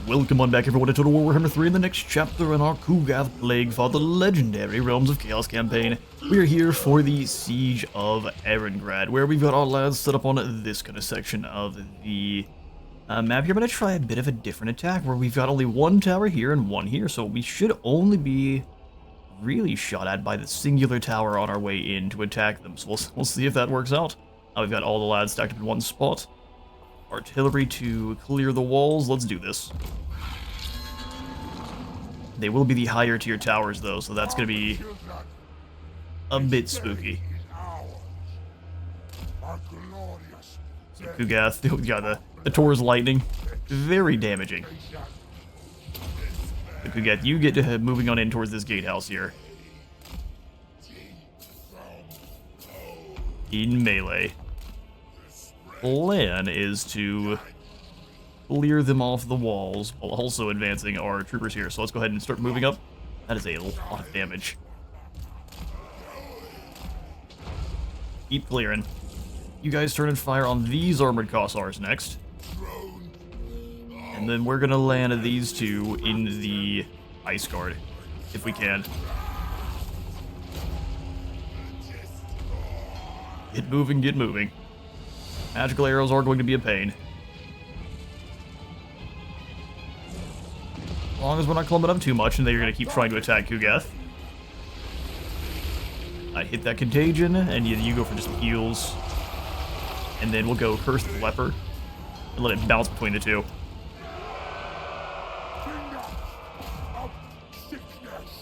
Welcome on back everyone to Total Warhammer 3 in the next chapter in our Kugath Plaguefather Legendary Realms of Chaos campaign. We are here for the Siege of Erengrad, where we've got our lads set up on this kind of section of the map here. I'm going to try a bit of a different attack, where we've got only one tower here and one here, so we should only be really shot at by the singular tower on our way in to attack them. So we'll see if that works out. We've got all the lads stacked up in one spot. Artillery to clear the walls. Let's do this. They will be the higher tier towers though, so that's going to be a bit spooky. So Kugath, yeah, the Tor's lightning, very damaging. So Kugath, you get to moving on in towards this gatehouse here. In melee. Plan is to clear them off the walls while also advancing our troopers here. So let's go ahead and start moving up. That is a lot of damage. Keep clearing. You guys turn and fire on these armored Kossars next. And then we're gonna land these two in the ice guard, if we can. Get moving, get moving. Magical arrows are going to be a pain. As long as we're not clumping up too much and they're going to keep trying to attack Kugath. I hit that contagion, and you go for just heals. And then we'll go Curse the Leper and let it bounce between the two.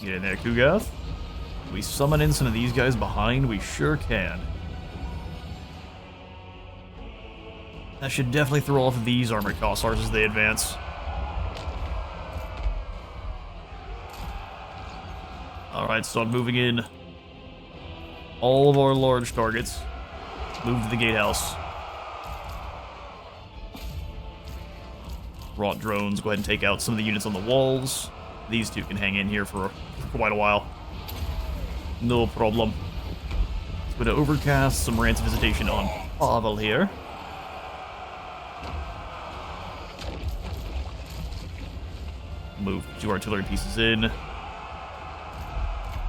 Get in there, Kugath. Can we summon in some of these guys behind? We sure can. That should definitely throw off these armored Kossars as they advance. Alright, start moving in all of our large targets. Move to the gatehouse. Rot drones, go ahead and take out some of the units on the walls. These two can hang in here for quite a while. No problem. Let's go to Overcast, some Rance Visitation on Pavel here. Move 2 artillery pieces in.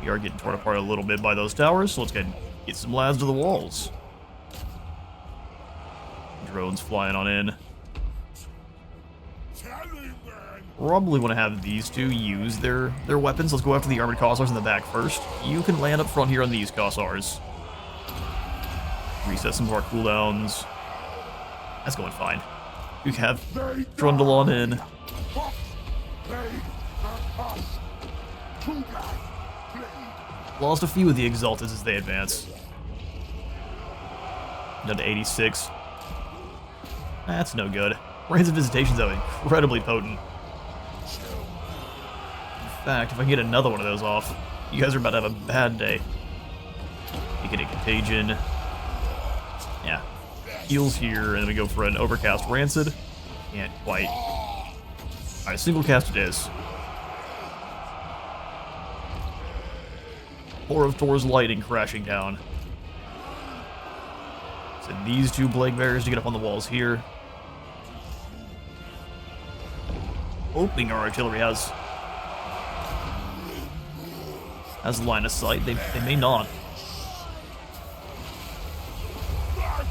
We are getting torn apart a little bit by those towers, so let's go ahead and get some lads to the walls. Drones flying on in. Probably want to have these two use their weapons. Let's go after the armored Kossars in the back first. You can land up front here on these Kossars. Reset some of our cooldowns. That's going fine. We have Trundle on in. Lost a few of the Exalted as they advance. Down to 86. That's no good. Rance of Visitation's though incredibly potent. In fact, if I can get another one of those off, you guys are about to have a bad day. You get a Contagion. Yeah. Heals here, and then we go for an Overcast Rancid. Can't quite. Alright, single cast it is. Four of Thor's lightning crashing down. So these two Plague Bearers to get up on the walls here. Hoping our artillery has line of sight. They may not.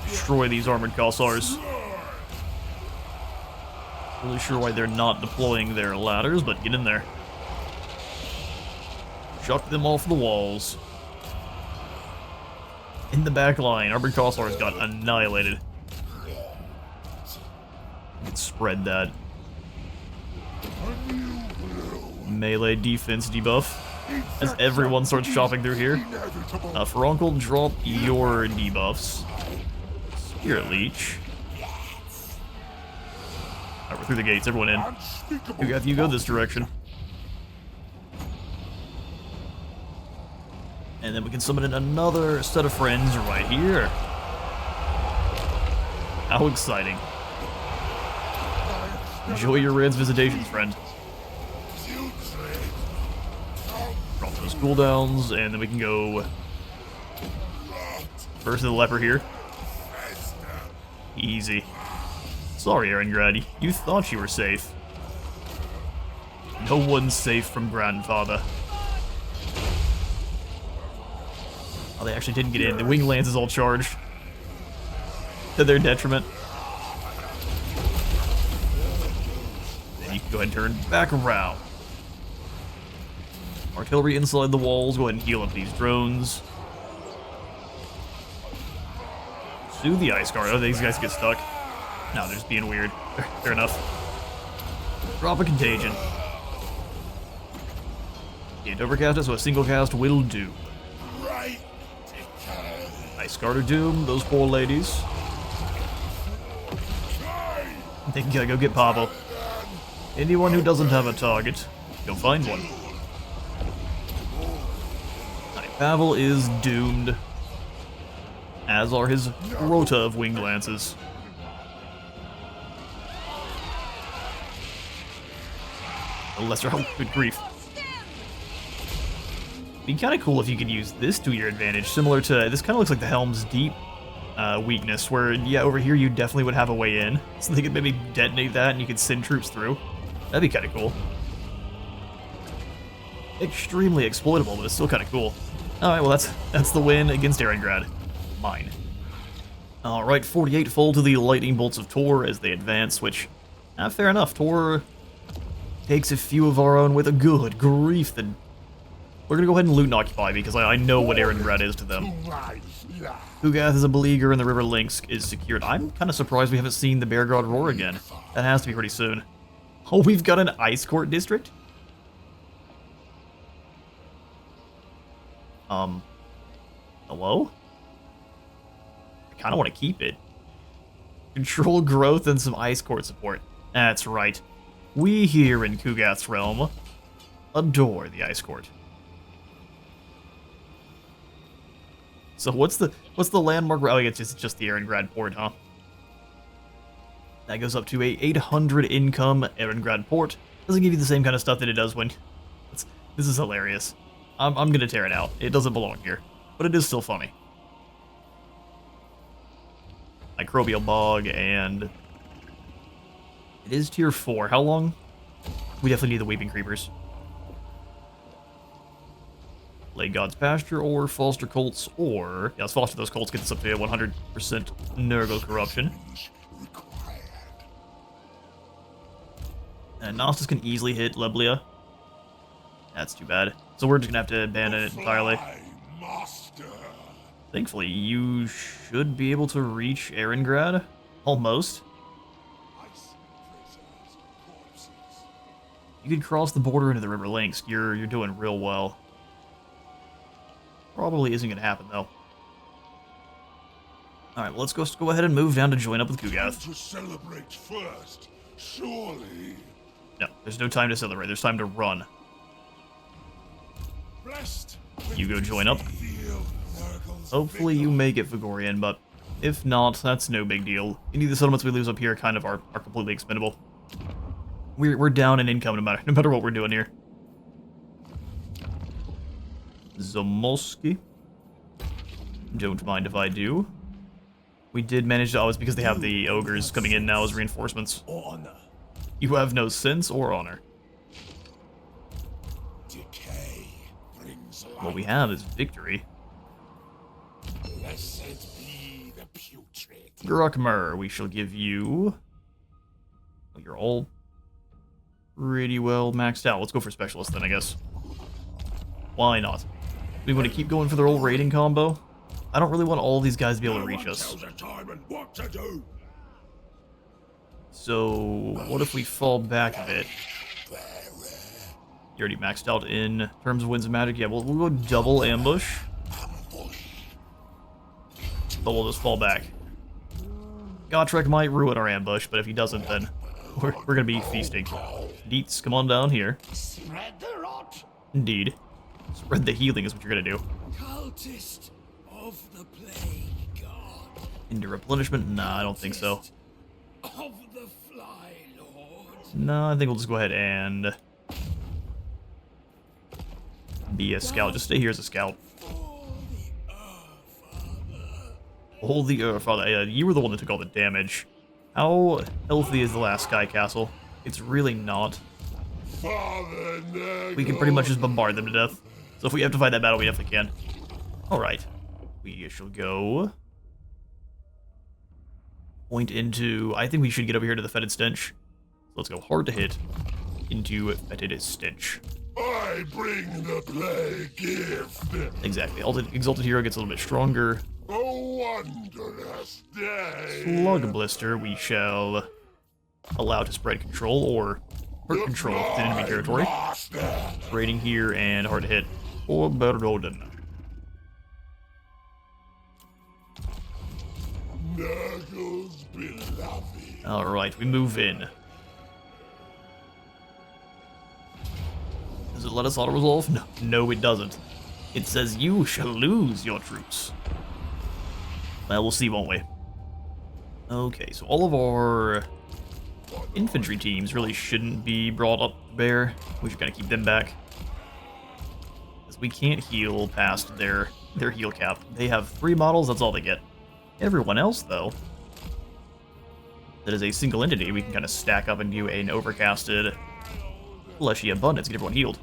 Destroy these armored Kossars. Really sure why they're not deploying their ladders, but get in there. Chuck them off the walls. In the back line, armored Kossars got annihilated. Let's spread that. Melee defense debuff. As everyone starts chopping through here. Feruncle, drop your debuffs. Spirit Leech. Alright, we're through the gates, everyone in. You go this direction. And then we can summon in another set of friends right here. How exciting. Enjoy your Rance Visitations, friend. Drop those cooldowns, and then we can go first to the Leper here. Easy. Sorry, Erengrad, you thought you were safe. No one's safe from Grandfather. Oh, they actually didn't get in. The wing lance is all charged. To their detriment. Then you can go ahead and turn back around. Artillery inside the walls. Go ahead and heal up these drones. Sue the ice guard. Oh, these guys get stuck. No, they're just being weird. Fair enough. Drop a contagion. Can't overcast it, so a single cast will do. Ice guard are doomed. Those poor ladies. They gotta go get Pavo. Anyone who doesn't have a target, you'll find one. Pavel is doomed, as are his rota of winged lances. A lesser help, good grief. Be kind of cool if you could use this to your advantage, similar to, this kind of looks like the Helm's Deep weakness, where, yeah, over here you definitely would have a way in, so they could maybe detonate that and you could send troops through. That'd be kind of cool. Extremely exploitable, but it's still kind of cool. Alright, well that's the win against Erengrad. Mine. Alright, 48 fall to the lightning bolts of Tor as they advance, which, fair enough, Tor takes a few of our own with a good grief. Then we're gonna go ahead and loot and occupy, because I know what Erengrad is to them. Kugath is a beleaguer and the River Lynx is secured. I'm kind of surprised we haven't seen the Bear God roar again. That has to be pretty soon. Oh, we've got an Ice Court district? Hello? I kind of want to keep it. Control growth and some Ice Court support. That's right. We here in Kugath's realm adore the Ice Court. So what's the landmark? Oh, it's just the Erengrad port, huh? That goes up to a 800 income Erengrad port. Doesn't give you the same kind of stuff that it does when... This is hilarious. I'm gonna tear it out. It doesn't belong here. But it is still funny. Microbial Bog, and... It is tier 4. How long? We definitely need the Weeping Creepers. Lay God's Pasture, or Foster Colts, or... Yeah, let's foster those Colts, get this up to 100% Nurgle Corruption. And Gnostus can easily hit Leblia. That's too bad. So we're just gonna have to abandon it entirely. Thankfully, you should be able to reach Erengrad. Almost. You could cross the border into the River Lynx. You're doing real well. Probably isn't gonna happen though. Alright, well, let's go ahead and move down to join up with Kugath. To celebrate first, surely. No, there's no time to celebrate, there's time to run. You go join up. Hopefully you make it, Fagorian, but if not, that's no big deal. Any of the settlements we lose up here kind of are completely expendable. We're down in income no matter what we're doing here. Zamoski. Don't mind if I do. We did manage to... Oh, it's because they have the ogres coming in now as reinforcements. Honor. You have no sense or honor. Decay brings life. What we have is victory. Blessed be the putrid. Grukmer, we shall give you... Well, you're all pretty well maxed out. Let's go for specialist then, I guess. Why not? We want to keep going for the old raiding combo. I don't really want all these guys to be able to reach us. So, what if we fall back a bit? You already maxed out in terms of Winds of Magic. Yeah, we'll go double ambush. But we'll just fall back. Gotrek might ruin our ambush, but if he doesn't, then we're gonna be feasting. Deets, come on down here. Spread the rot. Indeed. Spread the healing is what you're gonna do. Cultist of the Plague God. Into replenishment? Nah, I don't think so. Of the Fly Lord. No, I think we'll just go ahead and be a scout. Just stay here as a scout. Hold the Father. You were the one that took all the damage. How healthy is the last Sky Castle? It's really not. we can pretty much just bombard them to death. So if we have to fight that battle, we definitely can. Alright. We shall go... point into... I think we should get over here to the Fetid Stench. So let's go hard to hit into Fetid Stench. I bring the plague gift. Exactly. Exalted Hero gets a little bit stronger. A wondrous day. Slug Blister we shall allow to spread control or hurt control within enemy territory. Raiding here and hard to hit for Berodin. Nurgle's beloved. Alright, we move in. Does it let us auto-resolve? No. No, it doesn't. It says you shall lose your troops. Well, we'll see, won't we? Okay, so all of our infantry teams really shouldn't be brought up to bear. We should kind of keep them back. Because we can't heal past their heal cap. They have 3 models, that's all they get. Everyone else, though, that is a single entity, we can kind of stack up and do an overcasted fleshy abundance, get everyone healed.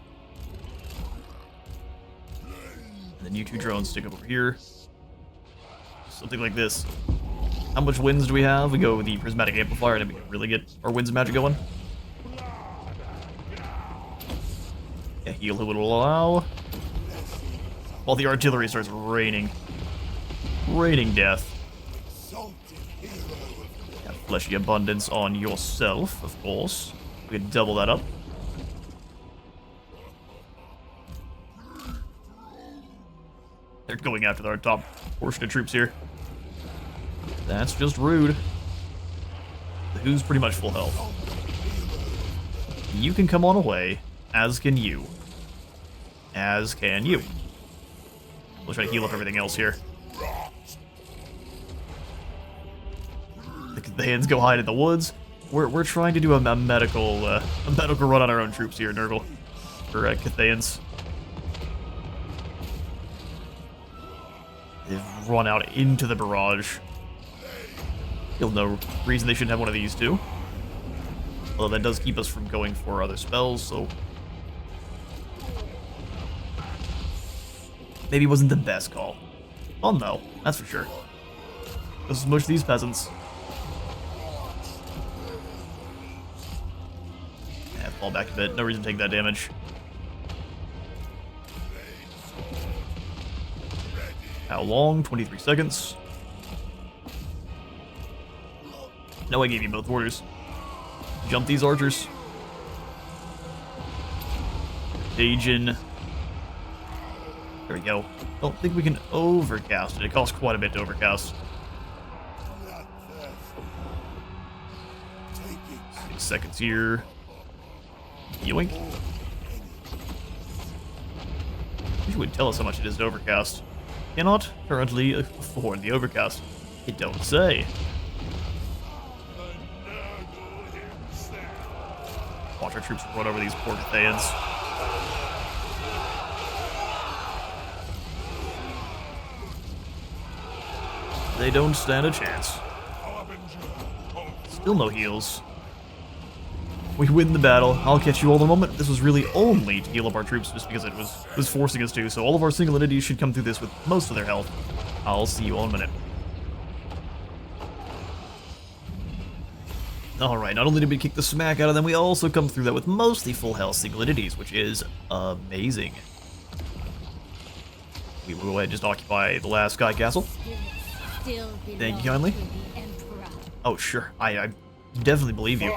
And then you 2 drones stick up over here. Something like this. How much winds do we have? We go with the prismatic amplifier and then we can really get our winds and magic going. Yeah, heal who will allow. While the artillery starts raining. Raining death. Yeah, fleshy abundance on yourself, of course. We can double that up. They're going after our top portion of troops here. That's just rude. The Who's pretty much full health. You can come on away, as can you. As can you. We'll try to heal up everything else here. The hands go hide in the woods. We're trying to do a medical run on our own troops here, Nurgle. For Cathayans. They've run out into the barrage. Still no reason they shouldn't have one of these two. Although that does keep us from going for other spells, so... maybe it wasn't the best call. Fun though, that's for sure. Let's smush these peasants. Yeah, fall back a bit. No reason to take that damage. How long? 23 seconds. No, I gave you both orders. Jump these archers. Dajin. There we go. Don't think we can overcast it. It costs quite a bit to overcast. 6 seconds here. Yoink. You would tell us how much it is to overcast. Cannot currently afford the overcast. It don't say. Watch our troops run over these poor Cathayans. They don't stand a chance. Still no heals. We win the battle. I'll catch you all in a moment. This was really only to heal up our troops just because it was forcing us to, so all of our single entities should come through this with most of their health. I'll see you all in a minute. Alright, not only did we kick the smack out of them, we also come through that with mostly full health single entities, which is amazing. We will go ahead and just occupy the last Sky Castle. Thank you kindly. Oh, sure. I definitely believe you.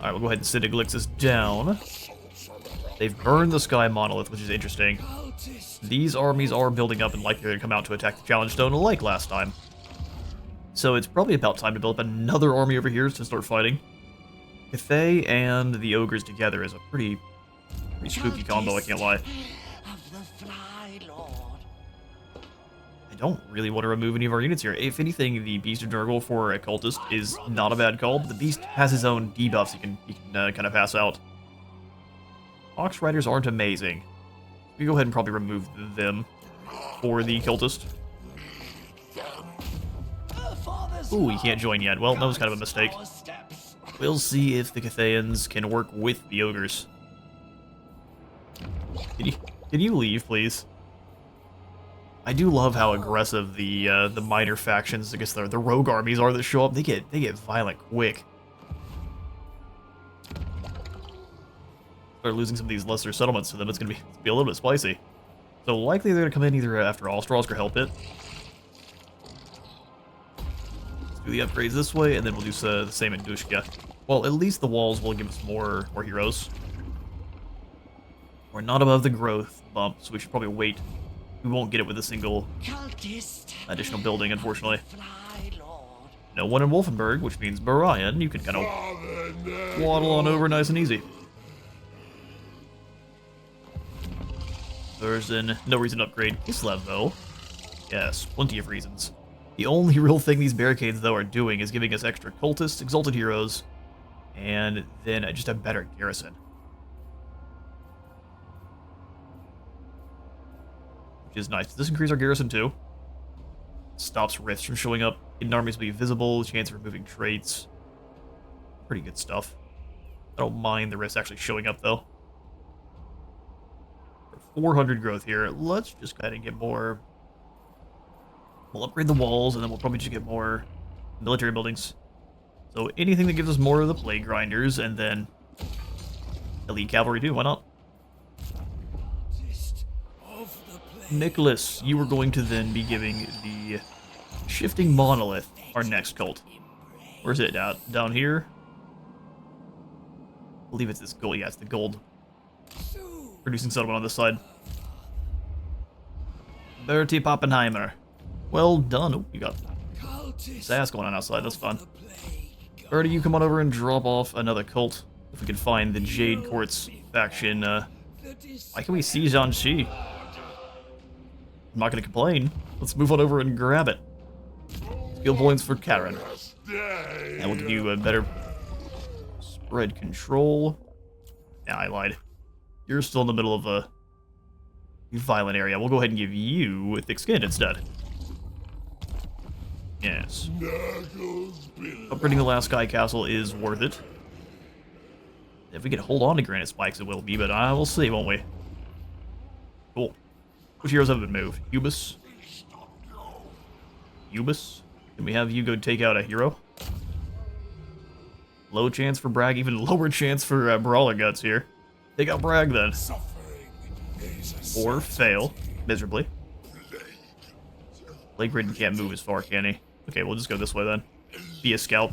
Alright, we'll go ahead and send Iglixis down. They've burned the Sky Monolith, which is interesting. These armies are building up and likely to come out to attack the Challenge Stone like last time. So it's probably about time to build up another army over here to start fighting. Cathay and the Ogres together is a pretty spooky combo, I can't lie. I don't really want to remove any of our units here. If anything, the Beast of Nurgle for a Cultist is not a bad call, but the Beast has his own debuffs he can kind of pass out. Ox Riders aren't amazing. We go ahead and probably remove them for the Cultist. Ooh, he can't join yet. Well, that was kind of a mistake. We'll see if the Cathayans can work with the ogres. Can you leave, please? I do love how aggressive the minor factions, I guess the rogue armies are that show up. They get violent quick. Start losing some of these lesser settlements to them. It's gonna be a little bit spicy. So likely they're gonna come in either after Allstraws or Help It. Let's do the upgrades this way, and then we'll do the same in Dushka. Well, at least the walls will give us more heroes. We're not above the growth bump, so we should probably wait. We won't get it with a single additional building, unfortunately. No one in Wolfenburg, which means Barian, you can kind of waddle on over nice and easy. There's no reason to upgrade Kislev, though. Yes, plenty of reasons. The only real thing these barricades, though, are doing is giving us extra cultists, exalted heroes, and then just a better garrison. Which is nice. Does this increase our garrison, too? Stops rifts from showing up. Hidden armies will be visible, chance of removing traits. Pretty good stuff. I don't mind the rifts actually showing up, though. 400 growth here. Let's just kind of get more. We'll upgrade the walls, and then we'll probably just get more military buildings. So anything that gives us more of the plague grinders, and then elite cavalry too. Why not? Nicholas, you are going to then be giving the shifting monolith our next cult. Where's it at? Down here? I believe it's this gold. Yeah, it's the gold. Producing settlement on this side. Bertie Pappenheimer. Well done. Oh, you got sass going on outside. That's fun. Bertie, you come on over and drop off another cult. If we can find the Jade Courts faction. Why can we see Zhanxi? I'm not going to complain. Let's move on over and grab it. Skill points for Karen. And we'll give you a better spread control. Nah, I lied. You're still in the middle of a violent area. We'll go ahead and give you thick skin instead. Yes. Upgrading the last Sky Castle is worth it. If we can hold on to Granite Spikes, it will be, but we'll see, won't we? Cool. Which heroes have been moved? Ubis? Ubis? Can we have you go take out a hero? Low chance for Bragg, even lower chance for Brawler Guts here. Take out Bragg then. Or fail miserably. Plague Ridden can't move as far, can he? Okay, we'll just go this way then. Be a scout.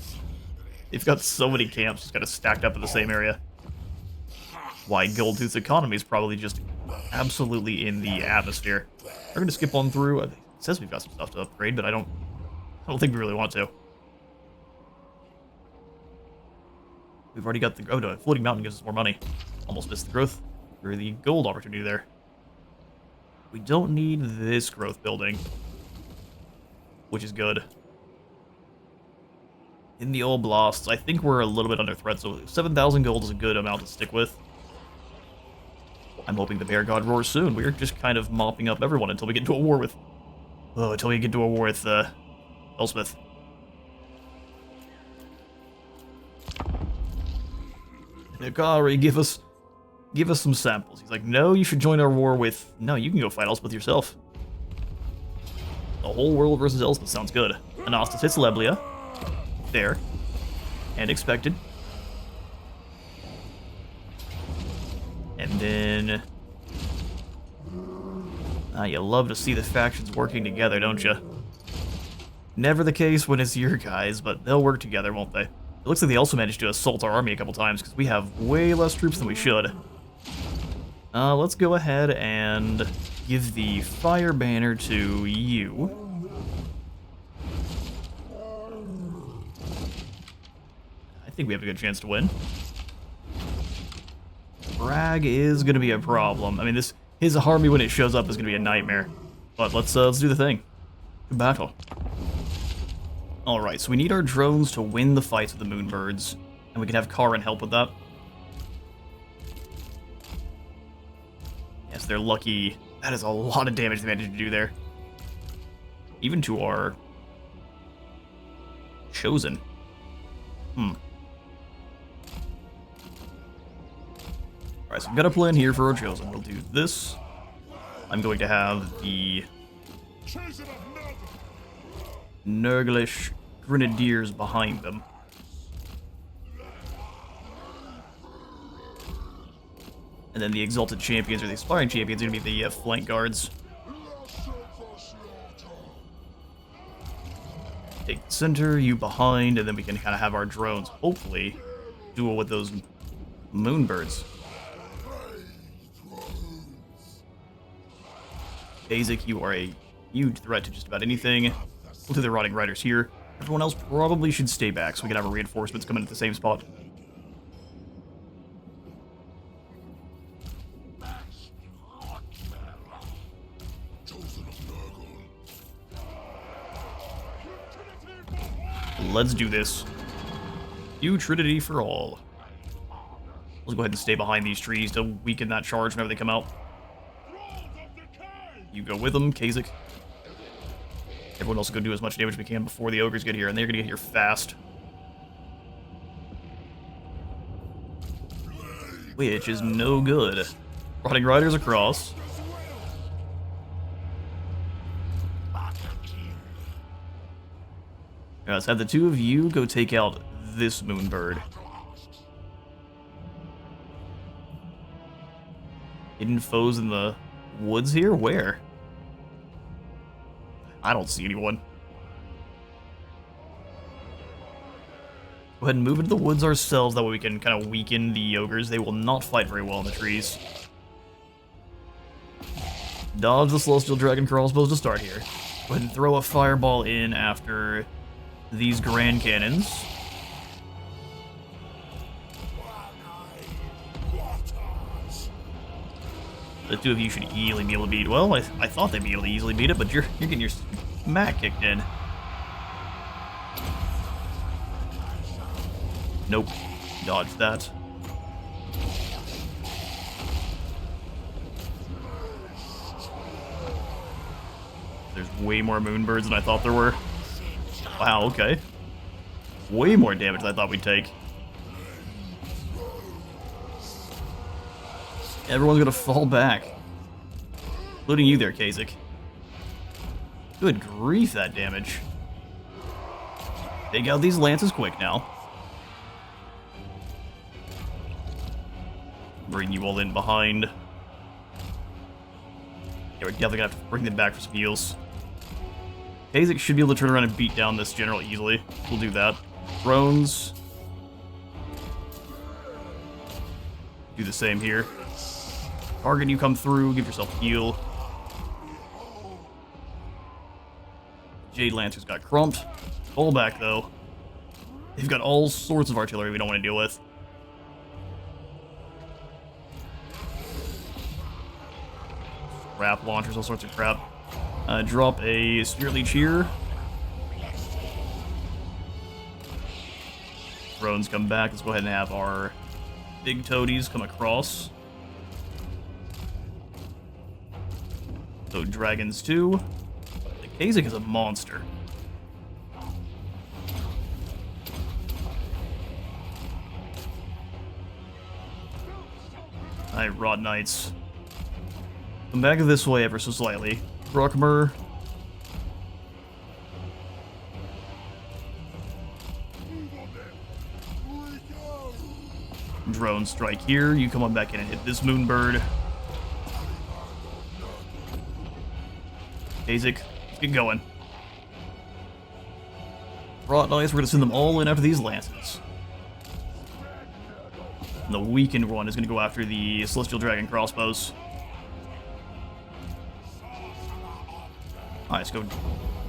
They've got so many camps just kind of stacked up in the same area. Why Goldtooth's economy is probably just absolutely in the atmosphere. We're gonna skip on through. It says we've got some stuff to upgrade, but I don't think we really want to. We've already got the no, Floating Mountain gives us more money. Almost missed the growth or the gold opportunity there. We don't need this growth building, which is good. In the Oblasts, I think we're a little bit under threat, so 7,000 gold is a good amount to stick with. I'm hoping the Bear God roars soon. We're just kind of mopping up everyone until we get into a war with... Oh, until we get into a war with, Elspeth. Nikari, give us some samples. He's like, no, you should join our war with... No, you can go fight Elspeth yourself. The whole world versus Elspeth sounds good. Anastas hits Leblia. There. And expected. And then... you love to see the factions working together, don't you? Never the case when it's your guys, but they'll work together, won't they? It looks like they also managed to assault our army a couple times, because we have way less troops than we should. Let's go ahead and give the fire banner to you. I think we have a good chance to win. Bragg is going to be a problem. I mean, his army when it shows up is going to be a nightmare. But let's do the thing. Good battle. Alright, so we need our drones to win the fights with the Moonbirds, and we can have Karin help with that. Yes, they're lucky. That is a lot of damage they managed to do there. Even to our... Chosen. Alright, so we've got a plan here for our Chosen. We'll do this. I'm going to have the Nurglish Grenadiers behind them. And then the Exalted Champions, or the Aspiring Champions, are going to be the flank guards. Take the center, you behind, and then we can kind of have our drones, hopefully, duel with those moonbirds. Basic, you are a huge threat to just about anything. We'll do the Rotting Riders here. Everyone else probably should stay back so we can have our reinforcements come in at the same spot. Let's do this. Trinity for all. Let's go ahead and stay behind these trees to weaken that charge whenever they come out. You go with them, Kha'Zix. Everyone else go do as much damage as we can before the ogres get here, and they're gonna get here fast. Which is no good. Rotting Riders across. Let's have the two of you go take out this moonbird. Hidden foes in the woods here? Where? I don't see anyone. Go ahead and move into the woods ourselves, that way we can kind of weaken the ogres. They will not fight very well in the trees. Dodge the Celestial Dragon crossbows to start here. Go ahead and throw a fireball in after these Grand Cannons. The two of you should easily be able to beat. Well, I thought they'd be able to easily beat it, but you're getting your smack kicked in. Nope. Dodge that. There's way more moonbirds than I thought there were. Wow, okay. Way more damage than I thought we'd take. Everyone's gonna fall back. Including you there, Kha'Zix. Good grief, that damage. Take out these lances quick now. Bring you all in behind. Yeah, we're definitely gonna have to bring them back for some heals. Kha'Zix should be able to turn around and beat down this general easily. We'll do that. Drones. Do the same here. Target, you come through, give yourself a heal. Jade Lancers got crumped. Fall back, though. They've got all sorts of artillery we don't want to deal with. Scrap launchers, all sorts of crap. Drop a Spirit Leech here. Drones come back. Let's go ahead and have our big toadies come across. So dragons too. The Kha'Zix is a monster. Alright, Rod Knights. Come back this way ever so slightly. Bruckmer. Drone strike here. You come on back in and hit this moonbird. Kha'Zix, let's get going. Rot Knights, we're gonna send them all in after these lances. And the weakened one is gonna go after the Celestial Dragon crossbows. Alright, let's go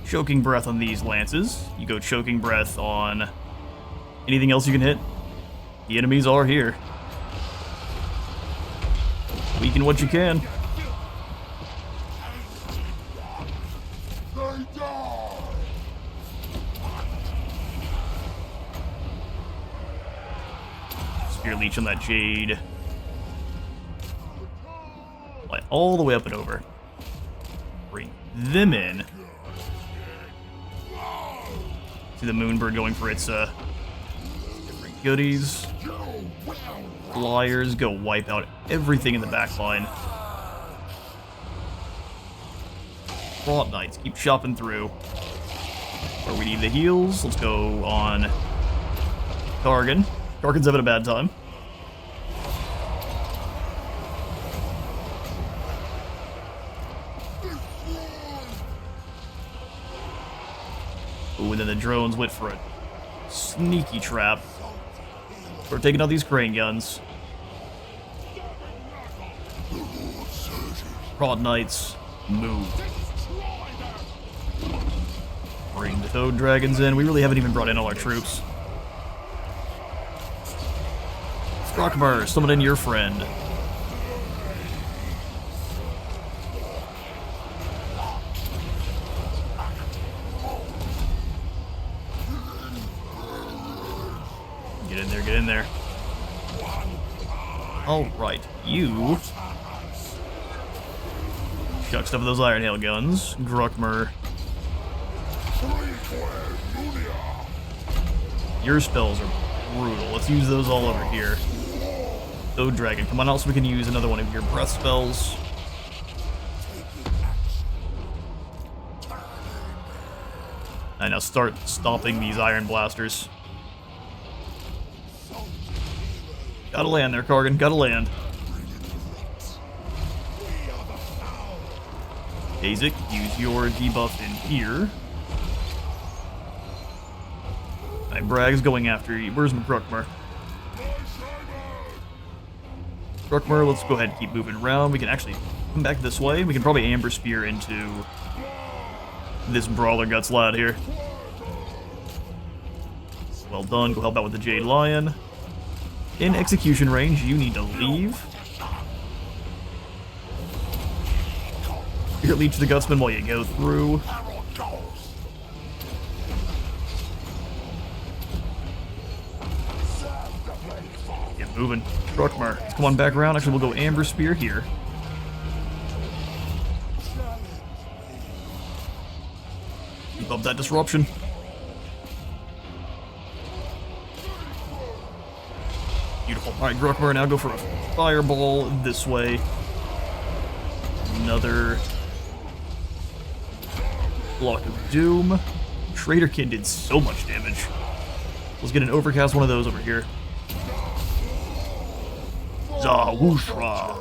Choking Breath on these lances. You go Choking Breath on anything else you can hit. The enemies are here. Weaken what you can. Spear Leech on that Jade. Fly all the way up and over. Bring them in. See the Moonbird going for its different goodies. Flyers go wipe out everything in the back line. Front Knights keep chopping through. Where we need the heals, let's go on Kargan. Kargan's having a bad time. Ooh, and then the drones went for a sneaky trap. We're taking out these crane guns. Prod Knights, move. Bring the Toad Dragons in. We really haven't even brought in all our troops. Rockmer, summon in your friend. Get in there, get in there. Alright, you chuck stuff of those Iron Hail guns. Gruckmer. Your spells are brutal. Let's use those all over here. Toad Dragon, come on out so we can use another one of your breath spells. And now start stopping these Iron Blasters. Gotta land there, Kargan. Gotta land. Dazik, use your debuff in here. Alright, Brag's going after you. Where's Gruckmer? Gruckmer, let's go ahead and keep moving around. We can actually come back this way. We can probably Amber Spear into this Brawler Guts lad here. Well done. Go help out with the Jade Lion. In execution range, you need to leave. Here, leech the Gutsman while you go through. Get moving. Gruckmer, let's come on back around. Actually, we'll go Amber Spear here. Keep up that disruption. Beautiful. Alright, Gruckmer, now go for a fireball this way. Another block of doom. Traderkin did so much damage. Let's get an overcast one of those over here. Zawooshra.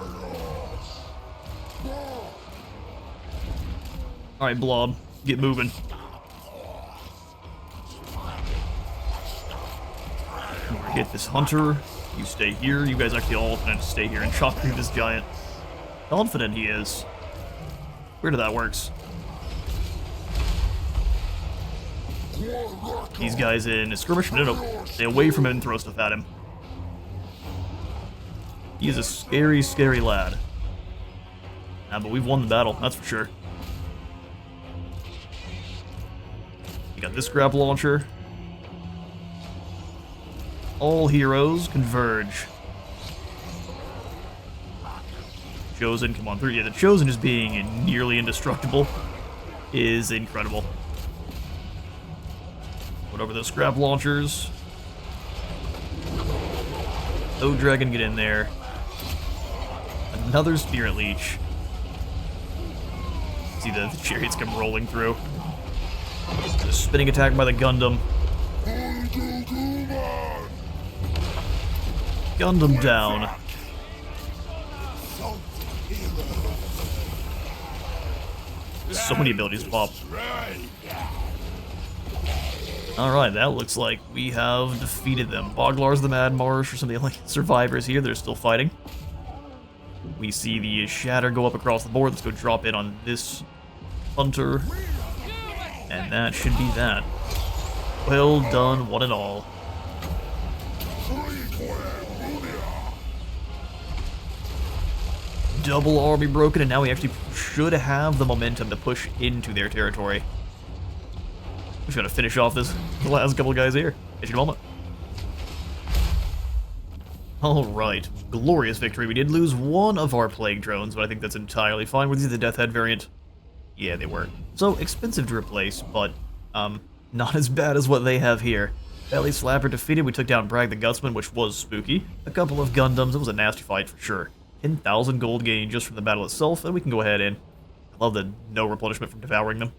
Alright, Blob, get moving. Hit this hunter. You stay here. You guys actually all kind of stay here and chop through this giant. Confident he is. Weird how that works. These guys in a skirmish? No. Stay away from him and throw stuff at him. He is a scary, scary lad. But we've won the battle, that's for sure. You got this grab launcher. All heroes converge. Chosen, come on through. Yeah, the Chosen just being nearly indestructible is incredible. Put over those scrap launchers. Oh, Dragon, get in there. Another Spirit Leech. See the chariots come rolling through. The spinning attack by the Gundam. Gundam down. So many abilities pop. Alright, that looks like we have defeated them. Boglar's the Mad Marsh, or some of the survivors here that are still fighting. We see the Shatter go up across the board. Let's go drop in on this Hunter. And that should be that. Well done, one and all. Double army broken, and now we actually should have the momentum to push into their territory. We just gotta finish off the last couple guys here. Issue moment. Alright, glorious victory. We did lose one of our plague drones, but I think that's entirely fine. Were these the Death Head variant? Yeah, they were. So, expensive to replace, but not as bad as what they have here. Belly Slapper defeated. We took down Bragg the Gutsman, which was spooky. A couple of Gundams. It was a nasty fight for sure. 10,000 gold gain just from the battle itself, and we can go ahead and... I love the no replenishment from devouring them.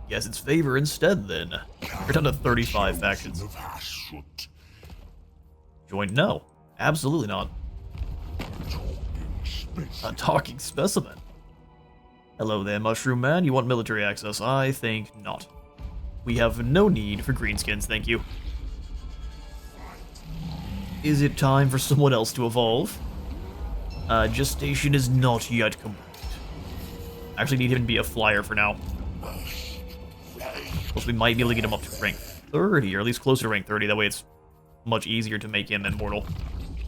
Yes, it's favor instead, then. We're down to 35 factions. Join? No. Absolutely not. A talking specimen. Hello there, Mushroom Man. You want military access? I think not. We have no need for greenskins, thank you. Is it time for someone else to evolve? Gestation is not yet complete. I actually need him to be a flyer for now. Plus, we might be able to get him up to rank 30, or at least closer to rank 30. That way it's much easier to make him immortal.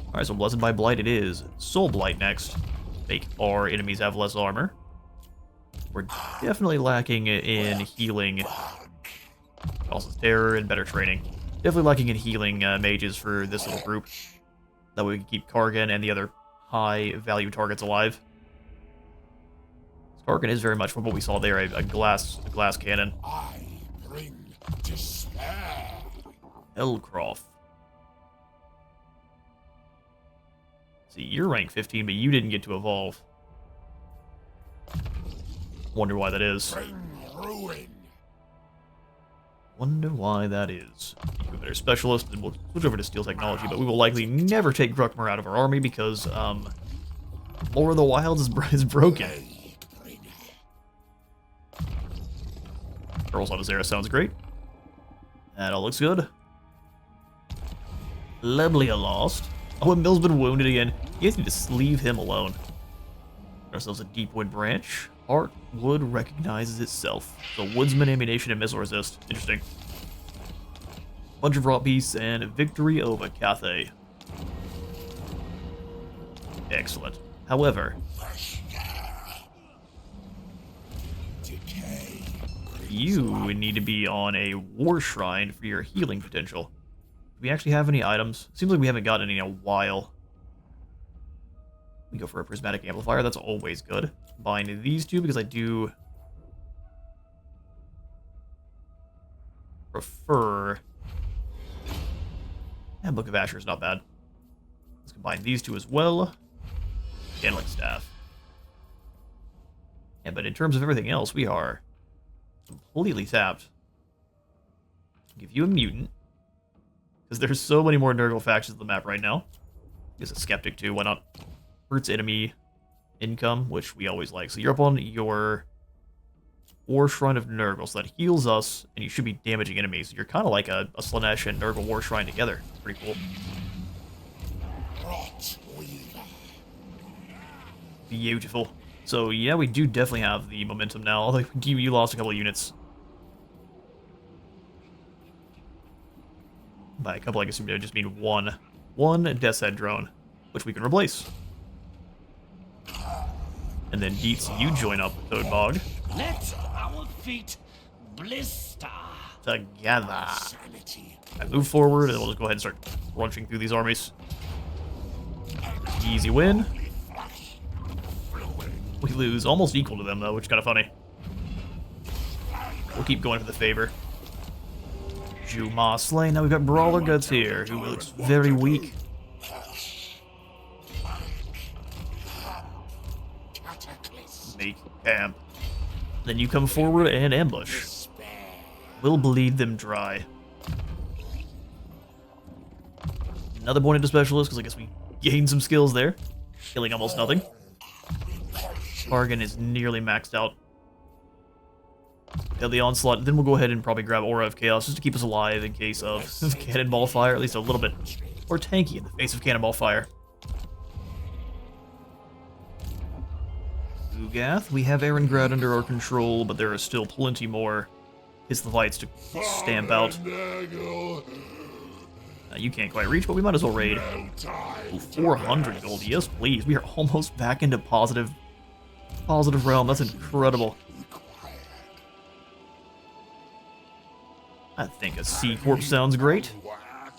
Alright, so Blessed by Blight it is. Soul Blight next. Make our enemies have less armor. We're definitely lacking in healing. Also terror and better training. Definitely lacking in healing mages for this little group. That way we can keep Kargan and the other high-value targets alive. Kargan is very much from what we saw there, a glass cannon. I bring despair. Hellcroft. See, you're rank 15, but you didn't get to evolve. Wonder why that is. Bring ruin. Wonder why that is. Keep a better specialist, and we'll switch over to steel technology, but we will likely never take Gruckmer out of our army because, Lore of the Wilds is broken. Girls on Azera sounds great. That all looks good. Leblia lost. Oh, and Mill's been wounded again. You guys need to leave him alone. Get ourselves a Deepwood branch. Heartwood recognizes itself. So Woodsman, ammunition, and missile resist. Interesting. Bunch of raw beasts and victory over Cathay. Excellent. However, you need to be on a war shrine for your healing potential. Do we actually have any items? Seems like we haven't gotten any in a while. We go for a prismatic amplifier. That's always good. Combine these two because I do prefer. And Book of Asher is not bad. Let's combine these two as well. Handling staff. Yeah, but in terms of everything else, we are completely tapped. Give you a mutant. Because there's so many more Nurgle factions on the map right now. Gives a skeptic too, why not? Hurts enemy income, which we always like. So you're up on your War Shrine of Nurgle, so that heals us, and you should be damaging enemies. You're kind of like a Slaanesh and Nurgle War Shrine together. Pretty cool. Beautiful. So yeah, we do definitely have the momentum now. Although you lost a couple of units. By a couple, I guess we just mean one. One Death's Head drone, which we can replace. And then Deets, you join up with Toadbog. Let our feet blister Together. And move forward, and we'll just go ahead and start crunching through these armies. Easy win. We lose almost equal to them, though, which is kind of funny. We'll keep going for the favor. Juma slain. Now we've got Brawler Guts here, who looks very weak. Make camp. Then you come forward and ambush. We'll bleed them dry. Another point into specialist, because I guess we gained some skills there. Killing almost nothing. Bargain is nearly maxed out. Got the onslaught, then we'll go ahead and probably grab Aura of Chaos just to keep us alive in case of cannonball fire, at least a little bit more tanky in the face of cannonball fire. Ugath, we have Erengrad under our control, but there are still plenty more Hislevites to stamp out. You can't quite reach, but we might as well raid. Ooh, 400 gold, yes please. We are almost back into positive realm. That's incredible. I think a Sea Corp sounds great.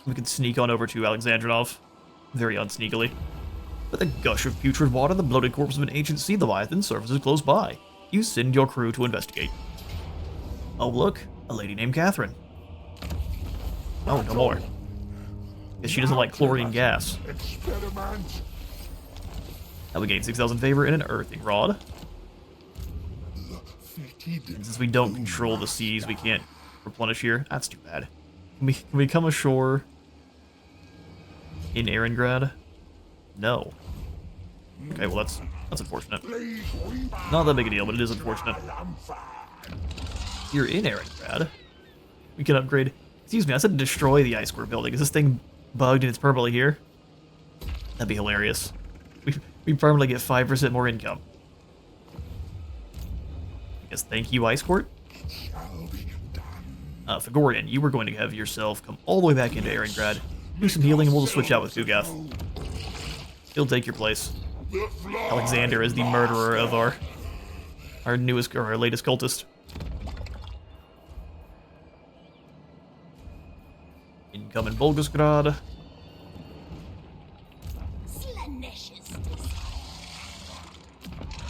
We can sneak on over to Alexandrinov, very unsneakily. With a gush of putrid water, the bloated corpse of an ancient sea leviathan surfaces close by. You send your crew to investigate. Oh, look, a lady named Catherine. Oh, no more. Guess she doesn't like chlorine gas. Experiment. Now we gain 6,000 favor and an earthing rod. And since we don't control the seas, we can't replenish here. That's too bad. Can we come ashore in Erengrad? No. Okay, well that's unfortunate. Not that big a deal, but it is unfortunate. You're in Erengrad. We can upgrade. Excuse me, I said destroy the ice core building. Is this thing bugged and it's permanently here? That'd be hilarious. We permanently get 5% more income. I guess thank you, Ice Court. Fagorian, you were going to have yourself come all the way back into Erengrad, do some healing, and we'll just switch out with Kugath. He'll take your place. Alexander is the murderer of our newest or our latest cultist. Incoming Volgograd.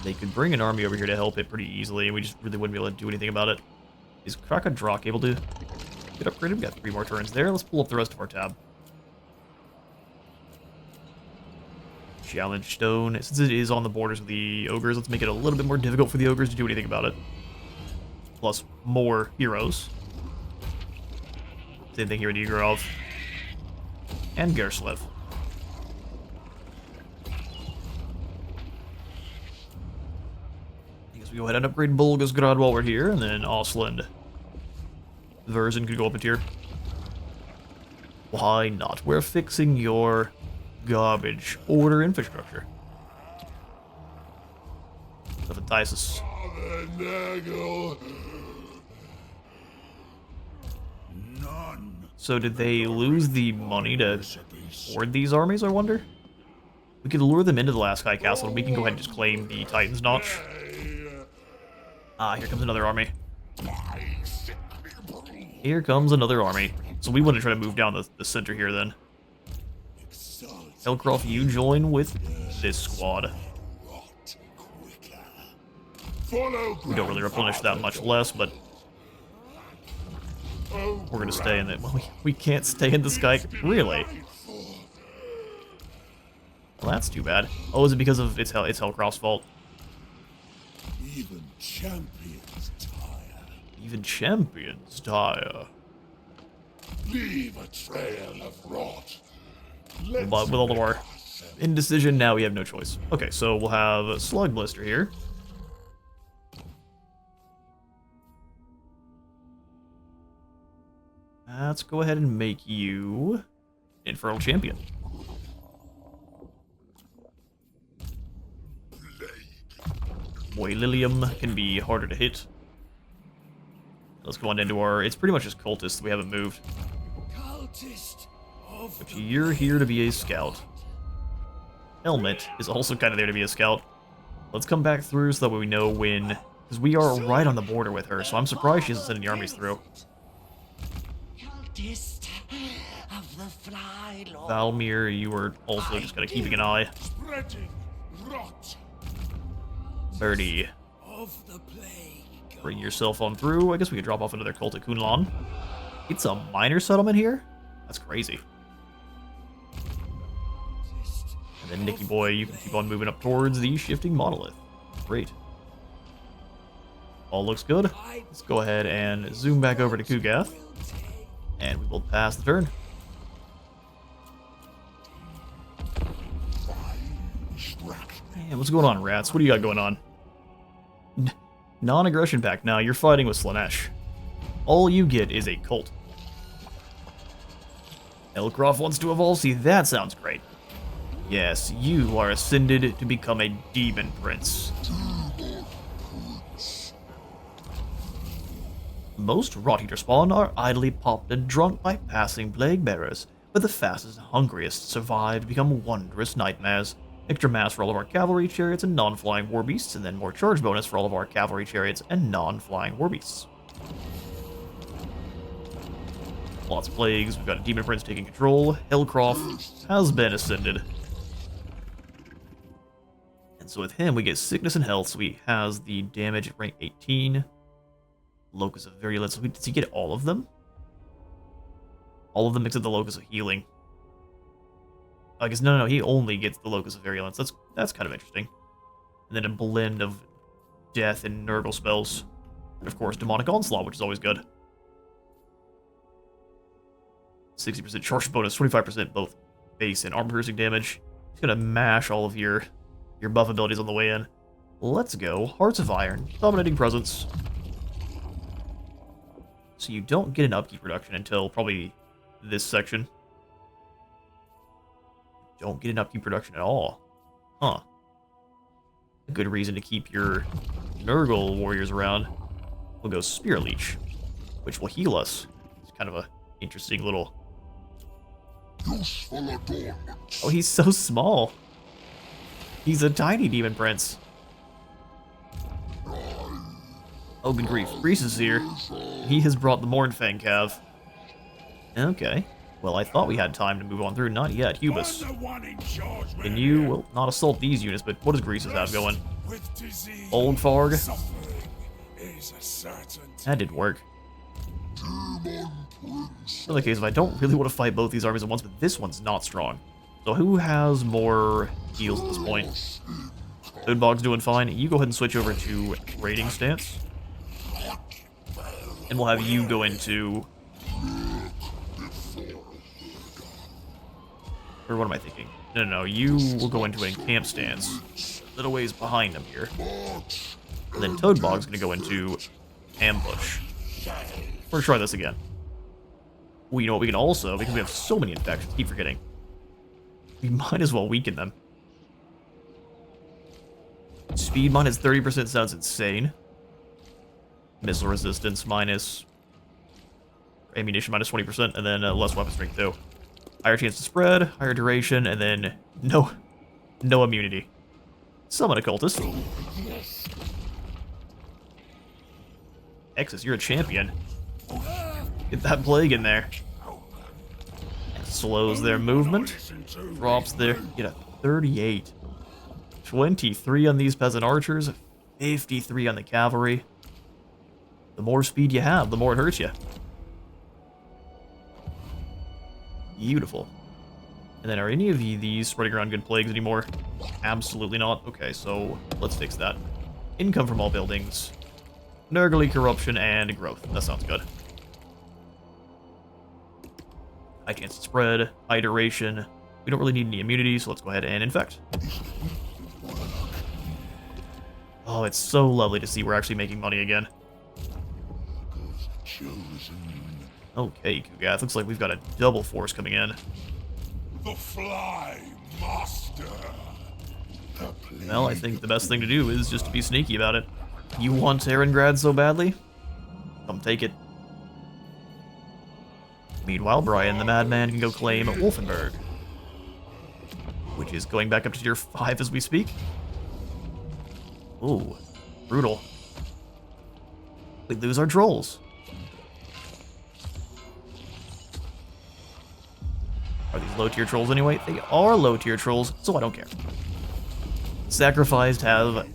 They could bring an army over here to help it pretty easily, and we just really wouldn't be able to do anything about it. Is Krakadrak able to get upgraded? We got 3 more turns there. Let's pull up the rest of our tab. Challenge Stone. Since it is on the borders of the ogres, let's make it a little bit more difficult for the ogres to do anything about it. Plus more heroes. Same thing here with Yegorov. And Gerslev. We go ahead and upgrade Volgograd while we're here, and then Osland. Version could go up a tier. Why not? We're fixing your garbage order infrastructure. Ephathisis. So did they lose the money to board these armies, I wonder? We could lure them into the last High Castle, and we can go ahead and just claim the Titan's Notch. Ah, here comes another army. Here comes another army. So we want to try to move down the center here then. Elcroft, you join with this squad. We don't really replenish that much less, but we're going to stay in it. Well, we can't stay in the sky. Really? Well, that's too bad. Oh, is it because of it's Hellcroft's fault? Even champions tire. Even champions tire. Leave a trail of rot. But with all of our indecision, now we have no choice. Okay, so we'll have a Slug Blister here. Let's go ahead and make you Infernal Champion. Boy, Lilium can be harder to hit. Let's go on into our... It's pretty much just cultists. We haven't moved. But you're here to be a scout. Helmet is also kind of there to be a scout. Let's come back through so that way we know when... Because we are right on the border with her, so I'm surprised she hasn't sent any armies through. Valmir, you were also just kind of keeping an eye. Birdie. Bring yourself on through. I guess we could drop off another cult at Kunlan. It's a minor settlement here? That's crazy. And then Nicky Boy, you can keep on moving up towards the shifting monolith. Great. All looks good. Let's go ahead and zoom back over to Kugath. And we will pass the turn. Man, what's going on, rats? What do you got going on? Non-aggression pact. Now you're fighting with Slanesh. All you get is a cult. Elcroft wants to evolve. See, that sounds great. Yes, you are ascended to become a demon prince. Most rot-eater spawn are idly popped and drunk by passing plague bearers, but the fastest and hungriest survive to become wondrous nightmares. Extra mass for all of our cavalry chariots and non-flying war beasts, and then more charge bonus for all of our cavalry chariots and non-flying war beasts. Lots of plagues. We've got a demon prince taking control. Hellcroft has been ascended. And so with him, we get sickness and health, so he has the damage at rank 18. Locus of Virulence. Does he get all of them? All of them except the Locus of Healing. I guess no, he only gets the Locus of Virulence. That's kind of interesting. And then a blend of Death and Nurgle spells. And of course, Demonic Onslaught, which is always good. 60% charge bonus, 25% both base and armor piercing damage. He's gonna mash all of your buff abilities on the way in. Let's go. Hearts of Iron. Dominating Presence. So you don't get an upkeep reduction until probably this section. Don't get an upkeep reduction at all. Huh. A good reason to keep your Nurgle warriors around. We'll go Spear Leech, which will heal us. It's kind of a interesting little... Useful adornments. Oh, he's so small. He's a tiny demon prince. Oh, good grief. Reese is here. He has brought the Mournfang Cav. Okay. Well, I thought we had time to move on through. Not yet. Hubus. Can you, well, not assault these units, but what does Greases have going? Old Farg. That didn't work. In the case, if I don't really want to fight both these armies at once, but this one's not strong. So who has more heals at this point? Toadbog's doing fine. You go ahead and switch over to raiding stance. And we'll have you go into... Or what am I thinking? No, you will go into an camp stance. Little ways behind him here. And then Toadbog's going to go into ambush. We're going to try this again. Well, you know what, we can also, because we have so many infections, keep forgetting. We might as well weaken them. Speed minus 30% sounds insane. Missile resistance minus... ammunition minus 20%, and then less weapon strength too. Higher chance to spread, higher duration, and then no immunity. Summon a cultist. Exus, you're a champion. Get that plague in there. Slows their movement. Drops their... Get a 38. 23 on these peasant archers. 53 on the cavalry. The more speed you have, the more it hurts you. Beautiful. And then are any of these spreading around good plagues anymore? Absolutely not. Okay, so let's fix that. Income from all buildings. Nurgly corruption and growth. That sounds good. High chance to spread, high duration. We don't really need any immunity, so let's go ahead and infect. Oh, it's so lovely to see we're actually making money again. Okay, Kugath, looks like we've got a double force coming in. The Fly Master. Well, I think the best thing to do is just to be sneaky about it. You want Erengrad so badly? Come take it. Meanwhile, Brian the Madman can go claim Wolfenburg, which is going back up to tier 5 as we speak. Ooh, brutal. We lose our trolls. Are these low-tier trolls anyway? They are low-tier trolls, so I don't care. Sacrificed have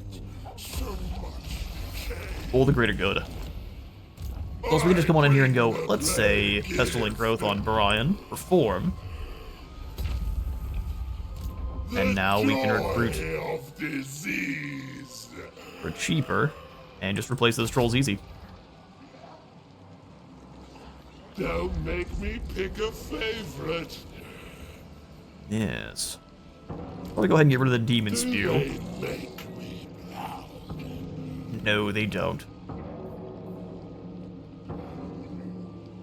all the greater good. So we can just come on in here and go, let's say, Pestilent Growth on Brian, perform. And now we can recruit for cheaper, and just replace those trolls easy. Don't make me pick a favorite. Yes. Probably go ahead and get rid of the Demon Spew. They make me proud. No, they don't.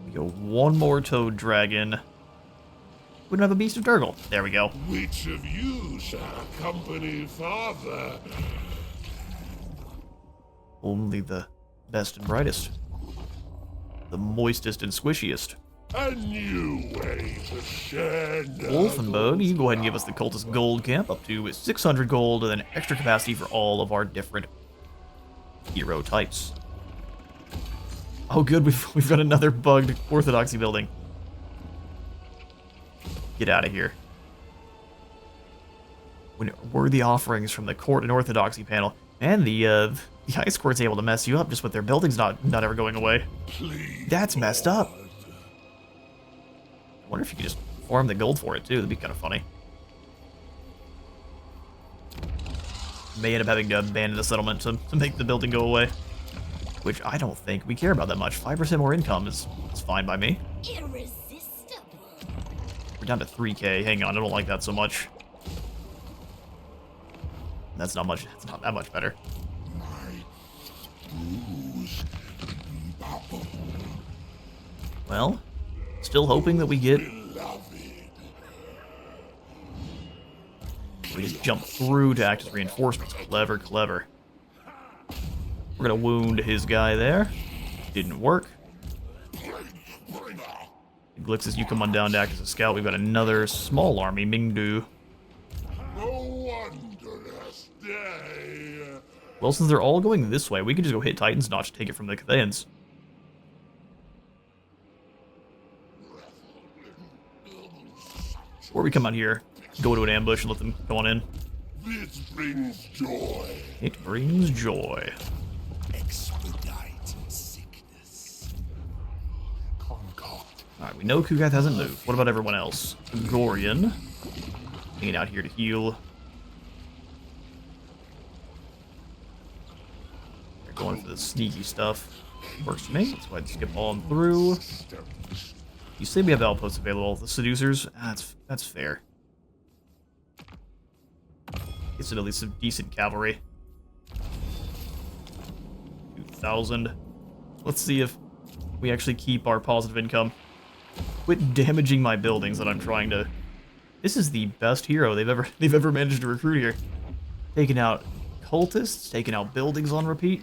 We go one more Toad Dragon. We don't have a Beast of Nurgle. There we go. Which of you shall accompany father? Only the best and brightest. The moistest and squishiest. A new way to share Wolfenburg, you go ahead and give us the Cultist Gold Camp up to 600 gold and then extra capacity for all of our different hero types. Oh good, we've got another bugged Orthodoxy building. Get out of here. When worthy offerings from the Court and Orthodoxy panel. And the ice court's able to mess you up just with their buildings not ever going away. That's messed up. I wonder if you could just farm the gold for it too. That'd be kind of funny. May end up having to abandon the settlement to make the building go away. Which I don't think we care about that much. 5% more income is fine by me. Irresistible. We're down to 3k. Hang on, I don't like that so much. That's not much. It's not that much better. Well, still hoping that we get... We just jump through to act as reinforcements. Clever, clever. We're gonna wound his guy there. Didn't work. Glixus, you come on down to act as a scout. We've got another small army, Mingdu. No wondrous day. Well, since they're all going this way, we can just go hit Titan's Notch to take it from the Cathayans. Or we come out here, go to an ambush and let them go on in. This brings joy. It brings joy. Expedite sickness. Concoct. Alright, we know Kugath hasn't moved. What about everyone else? Gorian. Hanging out here to heal. They're going for the sneaky stuff. Works for me. Let's go ahead and skip on through. You say we have outposts available. The seducers? That's fair. Gets at least some decent cavalry. 2,000. Let's see if we actually keep our positive income. Quit damaging my buildings that I'm trying to... This is the best hero they've ever managed to recruit here. Taking out cultists, taking out buildings on repeat.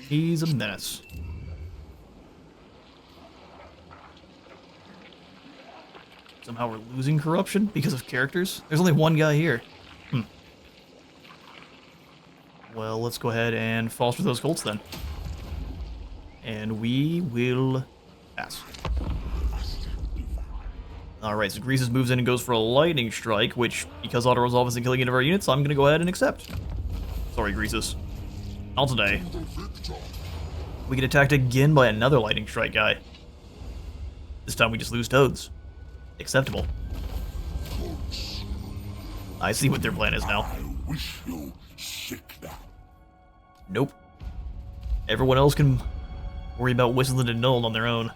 He's a menace. Somehow we're losing corruption because of characters. There's only one guy here. Well, let's go ahead and foster those cults then. And we will pass. Alright, so Greases moves in and goes for a lightning strike, which, because auto-resolve isn't killing any of our units, I'm gonna go ahead and accept. Sorry, Greases. Not today. We get attacked again by another lightning strike guy. This time we just lose toads. Acceptable. I see what their plan is now. I wish you sick now. Nope. Everyone else can worry about whistling and null on their own.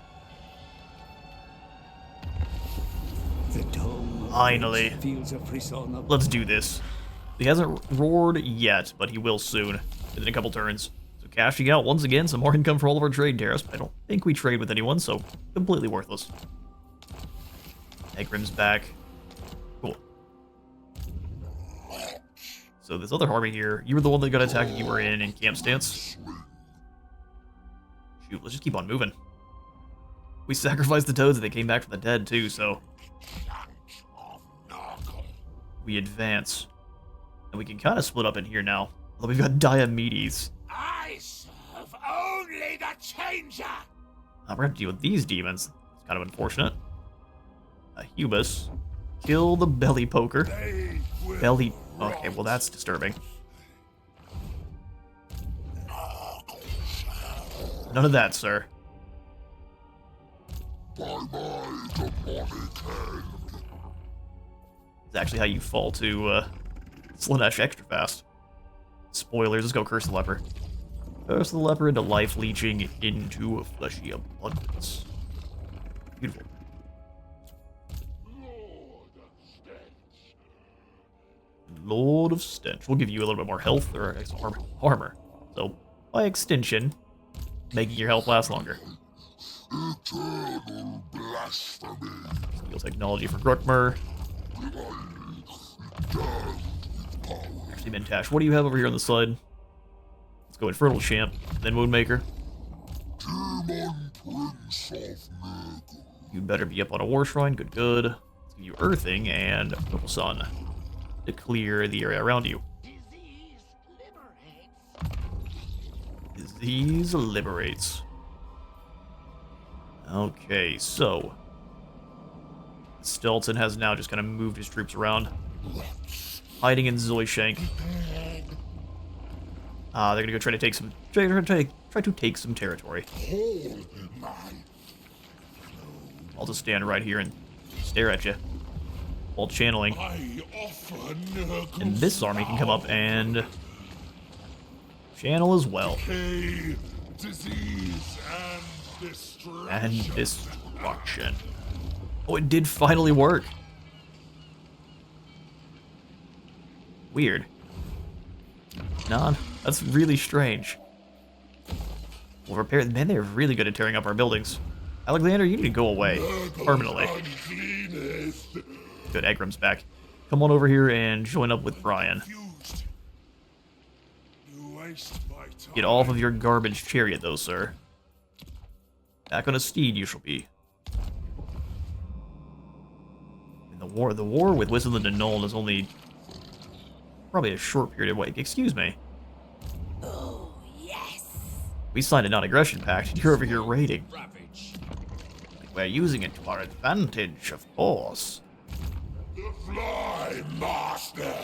The dome Finally. feels a frisson of Let's do this. He hasn't roared yet, but he will soon. Within a couple turns. So cashing out once again some more income for all of our trade tariffs. I don't think we trade with anyone, so completely worthless. Egrim's back. Cool. So this other army here, you were the one that got attacked and you were in camp stance. Shoot, let's just keep on moving. We sacrificed the toads and they came back from the dead too, so... We advance. And we can kind of split up in here now. Although we've got Diomedes. I serve only the changer. We're gonna have to deal with these demons. It's kind of unfortunate. Hubus. Kill the belly poker. Belly... Okay, well that's disturbing. None of that, sir. It's actually how you fall to Slaanesh extra fast. Spoilers, let's go Curse the Leper. Curse the Leper into life leeching into a fleshy abundance. Beautiful. Lord of Stench. We'll give you a little bit more health, or armor. So, by extension, making your health last longer. Eternal blasphemy. Steal technology for Grukmer. Actually, Mintash, what do you have over here on the side? Let's go Infernal Champ, then Moonmaker. Demon Prince of Nurgle. You better be up on a War Shrine. Good, good. Let's give you Earthing and Purple Sun to clear the area around you. Disease liberates. Okay, so Stelton has now just kind of moved his troops around, hiding in Zoyshank. They're gonna go try to take some territory. Hold my... I'll just stand right here and stare at you while channeling. I offer Nurgle And this army can come up and channel as well. decay, disease, and destruction. And destruction. Oh, it did finally work. Weird. Nah, that's really strange. We'll repair. Man, they're really good at tearing up our buildings. Alexander, you need to go away permanently. Uncleanest. Good, Egram's back. Come on over here and join up with Brian. Confused. You waste my time. Get off of your garbage chariot, though, sir. Back on a steed, you shall be. And the war with Whistleland and Nuln is only probably a short period away. Excuse me. Oh, yes. We signed a non-aggression pact. You're over here raiding. Ravage. We're using it to our advantage, of course. The Fly Master.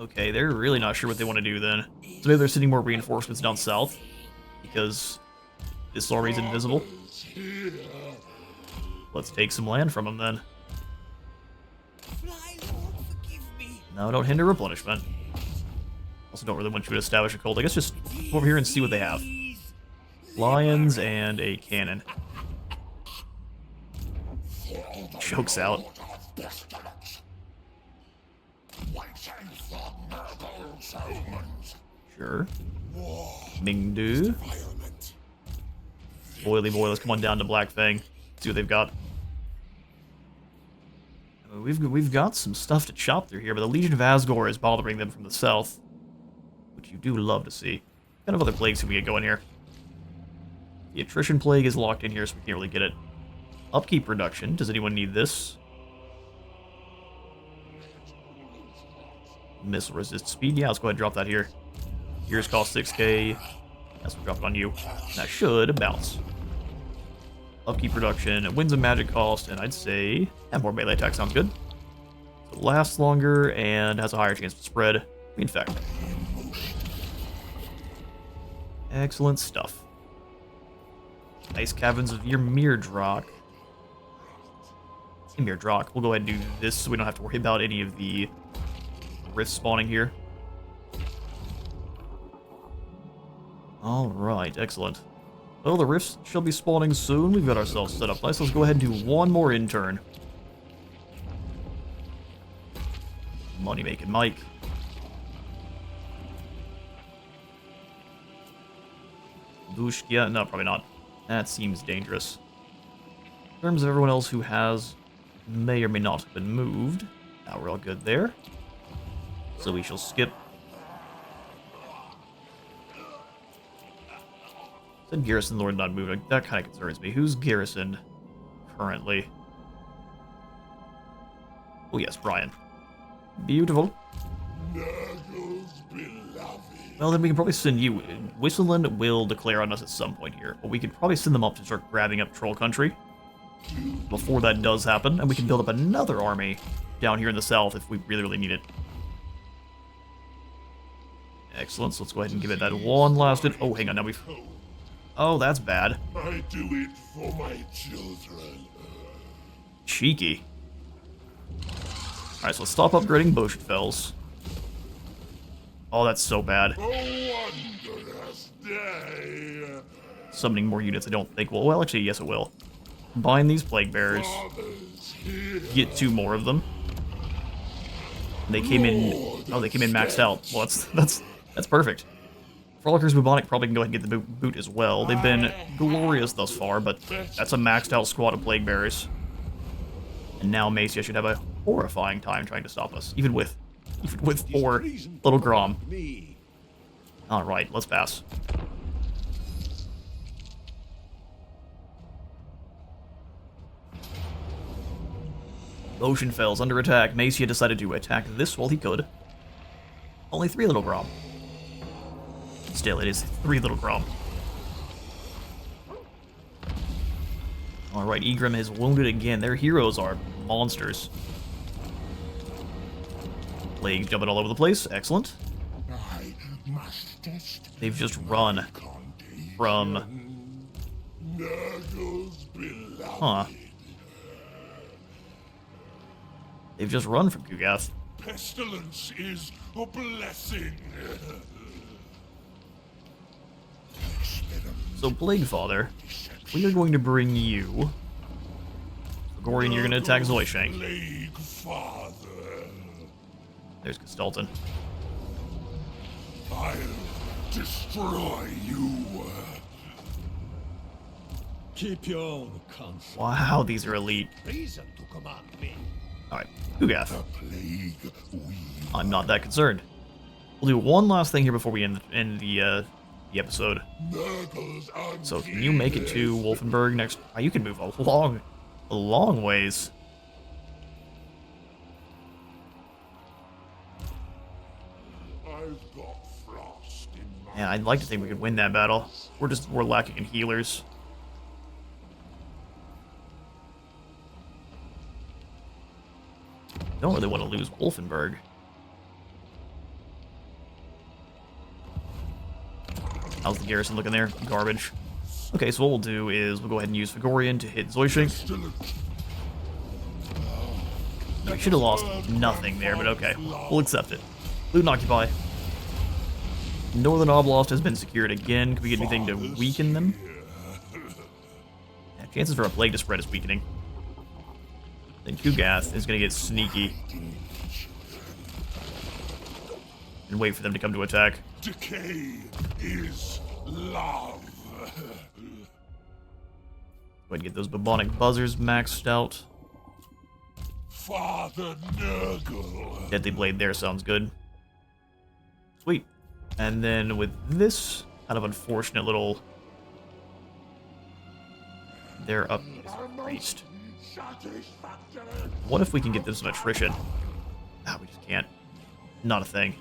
Okay, they're really not sure what they want to do then. So maybe they're sending more reinforcements down south because this army's invisible. Is here. Let's take some land from them then. Fly Lord, forgive me. No, don't hinder replenishment. Also don't really want you to establish a cult. I guess just come over here and see what they have. Lions and a cannon. Chokes out. Waiting for Nurgle's omens. Sure. Mingdu. Violent. Boily boy, let's come on down to Black Fang. See what they've got. I mean, we've got some stuff to chop through here, but the Legion of Asgore is bothering them from the south, which you do love to see. What kind of other plagues can we get going here? The attrition plague is locked in here, so we can't really get it. Upkeep reduction. Does anyone need this? Missile resist speed. Yeah, let's go ahead and drop that here. Yours cost 6k. That's what dropped on you. That should bounce. Upkeep reduction, winds of magic cost, and I'd say more melee attack sounds good. So it lasts longer and has a higher chance to spread. In fact, excellent stuff. Ice Caverns of Ymir Drak. Ymir Drak. We'll go ahead and do this so we don't have to worry about any of the rifts spawning here. Alright, excellent. Well, the rifts shall be spawning soon. We've got ourselves set up nice. Let's go ahead and do one more intern. Money making Mike. Bushkia? No, probably not. That seems dangerous. In terms of everyone else who may or may not have been moved, now we're all good there. So we shall skip. Said Garrison Lord not moved. That kind of concerns me. Who's garrisoned currently? Oh yes, Brian. Beautiful. Nurgle's beloved. Well, then we can probably send you. Whistleland will declare on us at some point here, but we could probably send them up to start grabbing up Troll Country before that does happen, and we can build up another army down here in the south if we really, really need it. Excellent. So let's go ahead and give it that one last. Oh, hang on. Now we've. Oh, that's bad. I do it for my children. Cheeky. Alright, so let's stop upgrading Boschfells. Oh, that's so bad. A wondrous day. Summoning more units, I don't think will. Well, actually, yes, it will. Combine these Plague Bearers. Father's here. Get 2 more of them. They came in. Oh, they came in maxed out. Well, that's perfect. Frolickers Bubonic probably can go ahead and get the boot as well. They've been glorious thus far, but that's a maxed out squad of Plague Bearers. And now Macia should have a horrifying time trying to stop us, even with 4 little Grom. All right, let's pass. Oceanfell's under attack. Macia decided to attack this while he could. Only 3 little Grom. Still, it is 3 little Grom. Alright, Egrim is wounded again. Their heroes are monsters. Plagues jumping all over the place. Excellent. I They've just run from... Nurgle's beloved. Huh. They've just run from Kugath. Pestilence is a blessing. So, Plaguefather, we are going to bring you... Gorian, you're going to attack Zoishank. Plaguefather. There's Gestalton. I'll destroy you. Keep your own counsel. Wow, these are elite. Reason to command me. Alright, Kugath. The plague we I'm not that concerned. We'll do one last thing here before we end the episode. Nurgle's So, can you make it to Wolfenburg next? Oh, you can move a long ways. I've got frost in my Man, I'd like to think we could win that battle. We're lacking in healers. Don't really want to lose Wolfenburg. How's the garrison looking there? Garbage. Okay, so what we'll do is we'll go ahead and use Fagorian to hit Zoishank. pestilence. We should have lost nothing there, but okay. We'll accept it. Loot and Occupy. Northern Oblast has been secured again. Can we get anything to weaken them? Yeah, chances for a plague to spread is weakening. Then Kugath is going to get sneaky. And wait for them to come to attack. Decay is love. Go ahead and get those bubonic buzzers maxed out. Father Nurgle. Deadly Blade there sounds good. Sweet. And then with this kind of unfortunate little... They're up priest. What if we can get them some attrition? Ah, we just can't. Not a thing.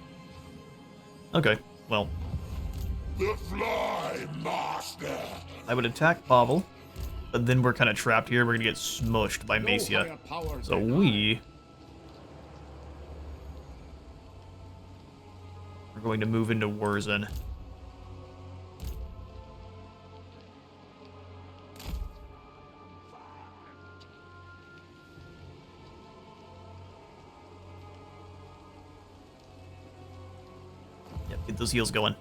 Okay, well, The Fly Master. I would attack Pavel, but then we're kind of trapped here. We're going to get smushed by Macia. So we're going to move into Wurzen. Yep, get those heals going.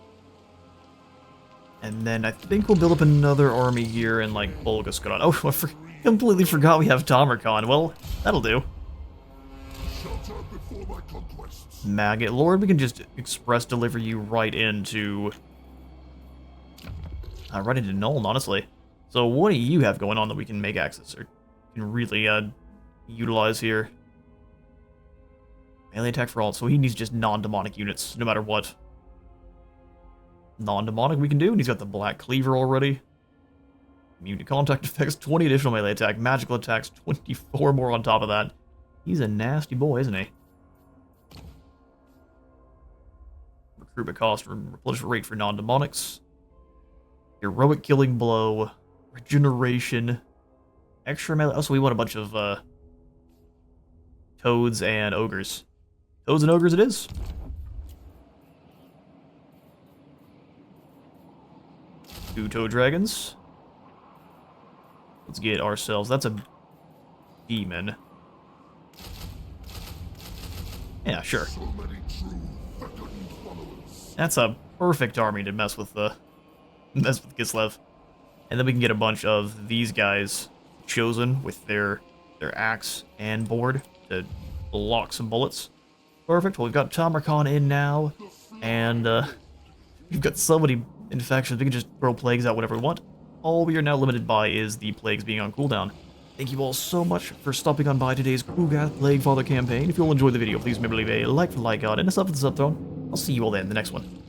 And then I think we'll build up another army here in, like, Bolgascron. Oh, I completely forgot we have Tamarkon. Well, that'll do. Shelter before my conquests. Maggot Lord, we can just express deliver you right into... right into Nuln, honestly. So what do you have going on that we can make access, or can really, utilize here? Melee attack for all, so he needs just non-demonic units, no matter what. Non-demonic we can do, and he's got the Black Cleaver already. Immune to contact effects, 20 additional melee attack, magical attacks, 24 more on top of that. He's a nasty boy, isn't he? Recruitment cost, replenish rate for non-demonics. Heroic killing blow, regeneration, extra melee. Oh, so we want a bunch of toads and ogres. Toads and ogres it is. Two toad dragons. Let's get ourselves. That's a demon. Yeah, sure. So many true ardent followers. That's a perfect army to mess with Kislev. And then we can get a bunch of these guys chosen with their axe and board to block some bullets. Perfect. Well, we've got Tamarkon in now, and we've got so many infections. We can just throw plagues out whenever we want. All we are now limited by is the plagues being on cooldown. Thank you all so much for stopping on by today's Kugath Plaguefather campaign. If you all enjoyed the video, please remember to leave a like for the like god and a sub for the sub throne. I'll see you all then in the next one.